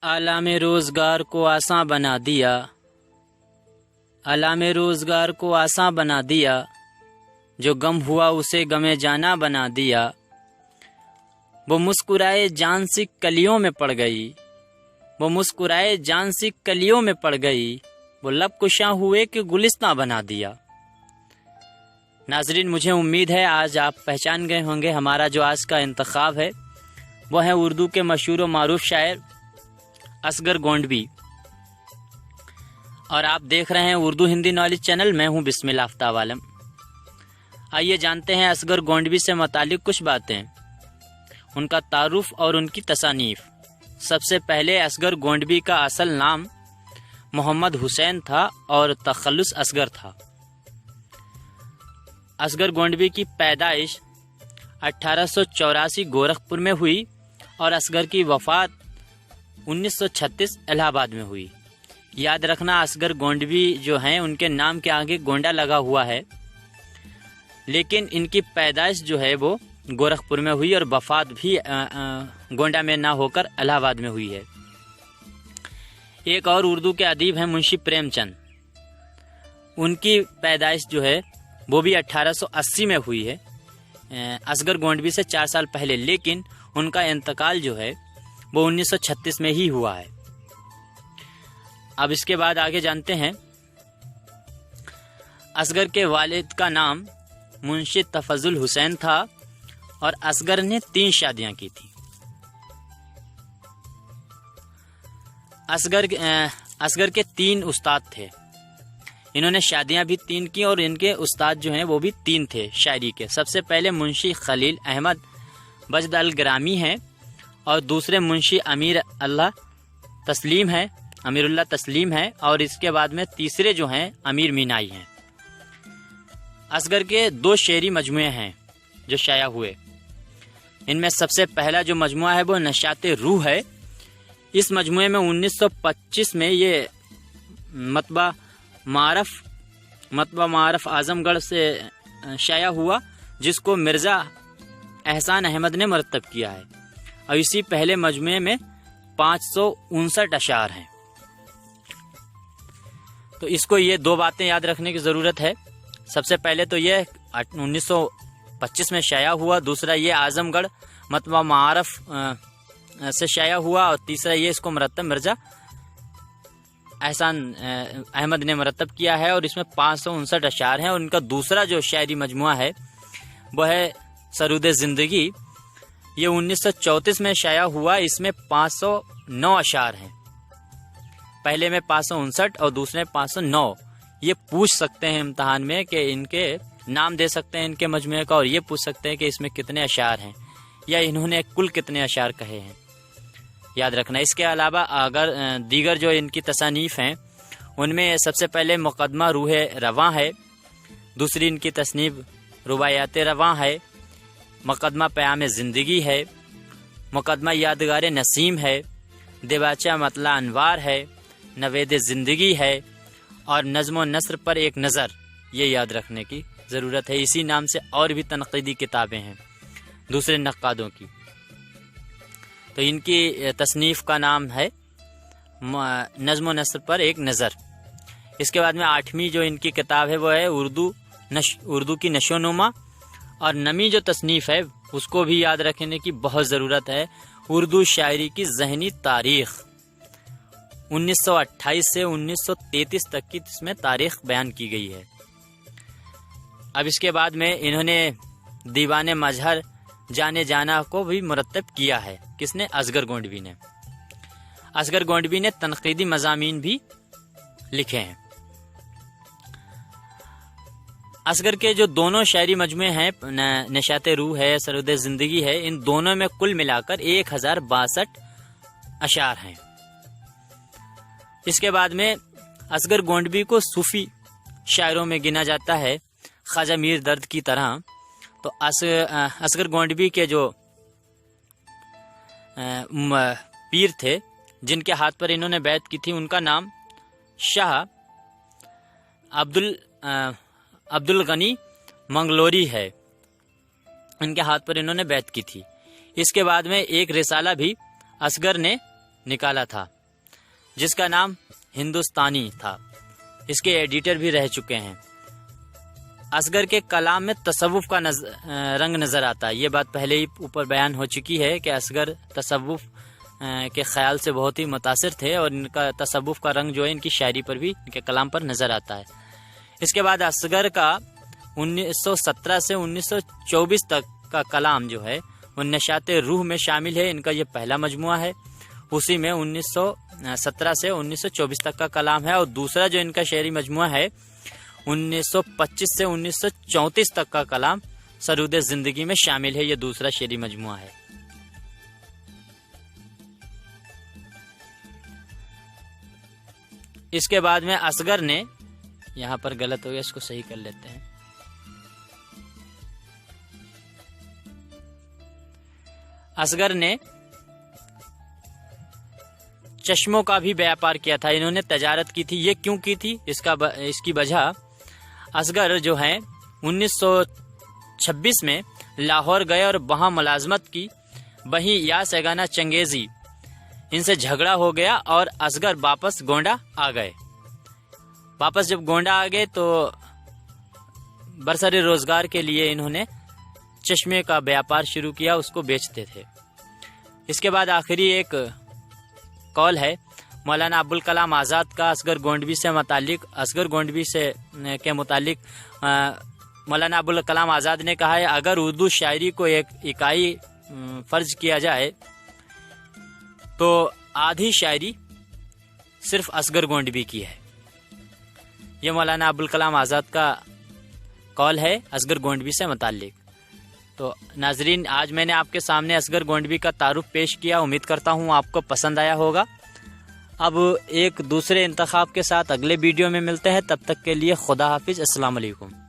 आलाम रोज़गार को आसान बना दिया, आलाम रोज़गार को आसान बना दिया, जो गम हुआ उसे गमे जाना बना दिया। वो मुस्कुराए जान सी कलियों में पड़ गई, वो मुस्कुराए जान सी कलियों में पड़ गई, वो लब कुशां हुए कि गुलिस्तां बना दिया। नाजरीन, मुझे उम्मीद है आज आप पहचान गए होंगे हमारा जो आज का इंतखाब है वो है उर्दू के मशहूर व मारूफ शायर असगर गोंडवी, और आप देख रहे हैं उर्दू हिंदी नॉलेज चैनल। मैं हूं बिस्मिल आफ्ताब आलम। आइए जानते हैं असगर गोंडवी से मुतालिक कुछ बातें, उनका तारुफ और उनकी तसानीफ। सबसे पहले असगर गोंडवी का असल नाम मोहम्मद हुसैन था और तखल्लुस असगर था। असगर गोंडवी की पैदाइश 1884 गोरखपुर में हुई और असगर की वफ़ात 1936 इलाहाबाद में हुई। याद रखना, असगर गोंडवी जो हैं उनके नाम के आगे गोंडा लगा हुआ है, लेकिन इनकी पैदाइश जो है वो गोरखपुर में हुई और वफ़ात भी गोंडा में ना होकर इलाहाबाद में हुई है। एक और उर्दू के अदीब हैं मुंशी प्रेमचंद, उनकी पैदाइश जो है वो भी 1880 में हुई है, असगर गोंडवी से 4 साल पहले, लेकिन उनका इंतकाल जो है वो 1936 में ही हुआ है। अब इसके बाद आगे जानते हैं। असगर के वालिद का नाम मुंशी तफजुल हुसैन था और असगर ने 3 शादियां की थी। असगर के 3 उस्ताद थे, इन्होंने शादियां भी 3 की और इनके उस्ताद जो हैं वो भी 3 थे शायरी के। सबसे पहले मुंशी खलील अहमद बजद अल ग्रामी हैं और दूसरे मुंशी अमीरुल्लाह तस्लीम है और इसके बाद में तीसरे जो हैं अमीर मीनाई हैं। असगर के 2 शेरी मजमुए हैं जो शाया हुए। इनमें सबसे पहला जो मजमुआ है वो नशाते रूह है। इस मजमुए में 1925 में ये मतबा मारफ आजमगढ़ से शाया हुआ, जिसको मिर्ज़ा एहसान अहमद ने मरतब किया है, और इसी पहले मजमुए में 559 अशार हैं। तो इसको ये 2 बातें याद रखने की ज़रूरत है। सबसे पहले तो ये 1925 में शाया हुआ, दूसरा ये आजमगढ़ मतबा मारफ से शाया हुआ, और तीसरा ये इसको मरतब मिर्ज़ा एहसान अहमद ने मरतब किया है, और इसमें 559 अशार हैं। और उनका दूसरा जो शायरी मजमुआ है वह है सरूद ज़िंदगी। ये 1934 में शाया हुआ, इसमें 509 अशार हैं। पहले में 559 और दूसरे में 509। ये पूछ सकते हैं इम्तहान में कि इनके नाम दे सकते हैं इनके मजमुए का, और ये पूछ सकते हैं कि इसमें कितने अशार हैं या इन्होंने कुल कितने अशार कहे हैं, याद रखना। इसके अलावा अगर दीगर जो इनकी तसानीफ हैं उनमें सबसे पहले मुकदमा रूह रवां है, दूसरी इनकी तसनीफ रुबायात रवां है, मुकदमा प्याम ज़िंदगी है, मुकदमा यादगार नसीम है, दिबाचा मतला अनवार है, नवेद ज़िंदगी है, और नज़्म नस्र पर एक नज़र। ये याद रखने की ज़रूरत है। इसी नाम से और भी तनक़ीदी किताबें हैं दूसरे नक्कादों की। तो इनकी तसनीफ़ का नाम है नज़्म नस्र पर एक नज़र। इसके बाद में 8वीं जो इनकी किताब है वो है उर्दू की नशोनुमा, और 9वीं जो तसनीफ़ है उसको भी याद रखने की बहुत ज़रूरत है, उर्दू शायरी की ज़हनी तारीख़। 1928 से 1933 तक की इसमें तारीख़ बयान की गई है। अब इसके बाद में इन्होंने दीवाने मजहर जाने जाना को भी मुरतब किया है। किसने? असगर गोंडवी ने। असगर गोंडवी ने तनक़ीदी मज़ामीन भी लिखे हैं। असगर के जो दोनों शायरी मजमुए हैं, नशाते रूह है, सरूद ज़िंदगी है, इन दोनों में कुल मिलाकर 1062 अशार हैं। इसके बाद में असगर गोंडवी को सूफी शायरों में गिना जाता है, ख्वाजा मीर दर्द की तरह। तो असगर गोंडवी के जो पीर थे जिनके हाथ पर इन्होंने बैत की थी, उनका नाम शाह अब्दुल गनी मंगलोरी है। इनके हाथ पर इन्होंने बैत की थी। इसके बाद में एक रिसाला भी असगर ने निकाला था। جس کا نام ہندوستانی تھا. اس کے ایڈیٹر بھی رہ چکے ہیں. اصغر کے کلام میں تصوف کا رنگ نظر آتا ہے. یہ بات پہلے ہی اوپر بیان ہو چکی ہے کہ اصغر تصوف کے خیال سے بہت ہی متاثر تھے اور ان کا تصوف کا رنگ جو ہے ان کی شاعری پر بھی ان کے کلام پر نظر آتا ہے. اس کے بعد اصغر کا 1917 سے 1924 تک کا کلام جو ہے وہ نشاط روح میں شامل ہے. ان کا یہ پہلا مجموعہ ہے. اسی میں 1917 سے 1924 تک کا کلام ہے. اور دوسرا جو ان کا شعری مجموعہ ہے 1925 سے 1934 تک کا کلام سرود زندگی میں شامل ہے. یہ دوسرا شعری مجموعہ ہے. اس کے بعد میں اصغر نے، یہاں پر غلط ہو گیا، اس کو صحیح کر لیتے ہیں. اصغر نے چشموں کا بھی بیاپار کیا تھا. انہوں نے تجارت کی تھی. یہ کیوں کی تھی؟ اس کی وجہ اصغر جو ہیں 1926 میں لاہور گئے اور وہاں ملازمت کی. وہیں یا سیگانا چنگیزی ان سے جھگڑا ہو گیا اور اصغر واپس گونڈا آ گئے. واپس جب گونڈا آ گئے تو برسر روزگار کے لیے انہوں نے چشمے کا بیاپار شروع کیا، اس کو بیچتے تھے. اس کے بعد آخری ایک قول ہے مولانا ابوالکلام آزاد کا اصغر گونڈوی سے متعلق. اصغر گونڈوی سے کے متعلق مولانا ابوالکلام آزاد نے کہا ہے اگر اردو شاعری کو ایک اکائی فرض کیا جائے تو آدھی شاعری صرف اصغر گونڈوی کی ہے. یہ مولانا ابوالکلام آزاد کا قول ہے اصغر گونڈوی سے متعلق. تو ناظرین، آج میں نے آپ کے سامنے اصغر گونڈوی کا تعارف پیش کیا. امید کرتا ہوں آپ کو پسند آیا ہوگا. اب ایک دوسرے انتخاب کے ساتھ اگلے ویڈیو میں ملتے ہیں. تب تک کے لیے خدا حافظ. السلام علیکم.